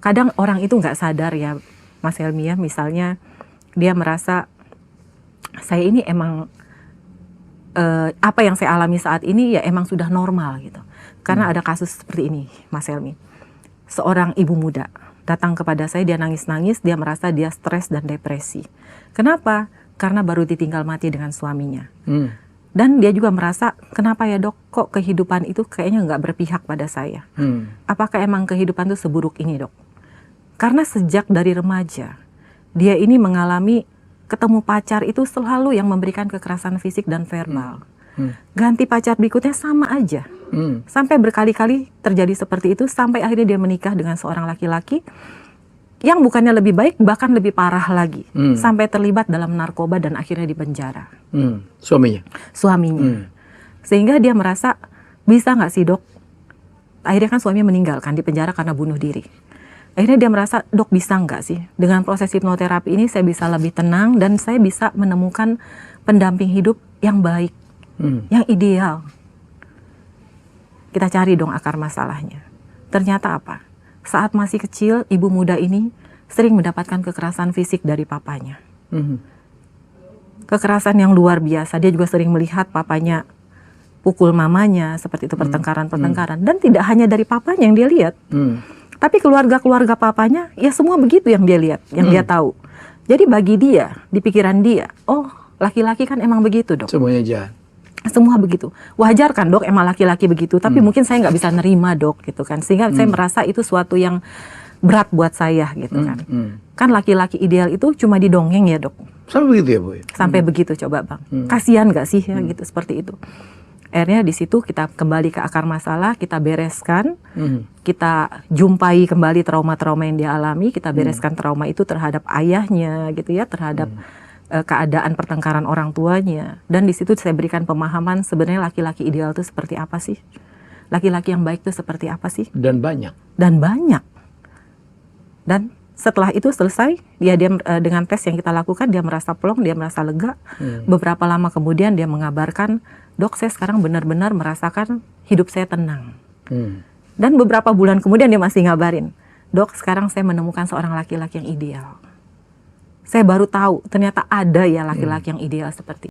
kadang orang itu nggak sadar ya, Mas Helmi ya, misalnya dia merasa saya ini emang apa yang saya alami saat ini ya emang sudah normal gitu. Karena ada kasus seperti ini, Mas Helmi. Seorang ibu muda datang kepada saya, dia nangis-nangis, dia merasa dia stres dan depresi. Kenapa? Karena baru ditinggal mati dengan suaminya. Dan dia juga merasa, kenapa ya dok, kok kehidupan itu kayaknya nggak berpihak pada saya. Apakah emang kehidupan itu seburuk ini dok? Karena sejak dari remaja, dia ini mengalami ketemu pacar itu selalu yang memberikan kekerasan fisik dan verbal. Ganti pacar berikutnya sama aja. Sampai berkali-kali terjadi seperti itu, sampai akhirnya dia menikah dengan seorang laki-laki yang bukannya lebih baik, bahkan lebih parah lagi. Sampai terlibat dalam narkoba dan akhirnya dipenjara. Suaminya? Suaminya. Sehingga dia merasa, bisa nggak sih dok? Akhirnya kan suaminya meninggal kan, dipenjara karena bunuh diri. Akhirnya dia merasa, dok bisa nggak sih? Dengan proses hipnoterapi ini saya bisa lebih tenang dan saya bisa menemukan pendamping hidup yang baik, yang ideal. Kita cari dong akar masalahnya. Ternyata apa? Saat masih kecil, ibu muda ini sering mendapatkan kekerasan fisik dari papanya. Kekerasan yang luar biasa. Dia juga sering melihat papanya pukul mamanya, seperti itu pertengkaran-pertengkaran. Dan tidak hanya dari papanya yang dia lihat. Tapi keluarga-keluarga papanya, ya semua begitu yang dia lihat, yang dia tahu. Jadi bagi dia, di pikiran dia, oh laki-laki kan emang begitu dok. Semuanya jahat. Semua begitu. Wajar kan dok, emang laki-laki begitu. Tapi mungkin saya nggak bisa nerima dok, gitu kan. Sehingga saya merasa itu suatu yang berat buat saya, gitu kan. Kan laki-laki ideal itu cuma didongeng ya dok. Sampai begitu ya Bu? Sampai begitu coba bang. Kasihan nggak sih ya gitu, seperti itu. Akhirnya di situ kita kembali ke akar masalah, kita bereskan, kita jumpai kembali trauma-trauma yang dia alami, kita bereskan trauma itu terhadap ayahnya, gitu ya, terhadap keadaan pertengkaran orang tuanya. Dan di situ saya berikan pemahaman sebenarnya laki-laki ideal itu seperti apa sih? Laki-laki yang baik itu seperti apa sih? Dan banyak. Dan banyak. Dan setelah itu selesai, dia dengan tes yang kita lakukan, dia merasa plong, dia merasa lega. Beberapa lama kemudian dia mengabarkan, dok saya sekarang benar-benar merasakan hidup saya tenang. Dan beberapa bulan kemudian dia masih ngabarin, dok sekarang saya menemukan seorang laki-laki yang ideal. Saya baru tahu ternyata ada ya laki-laki yang ideal seperti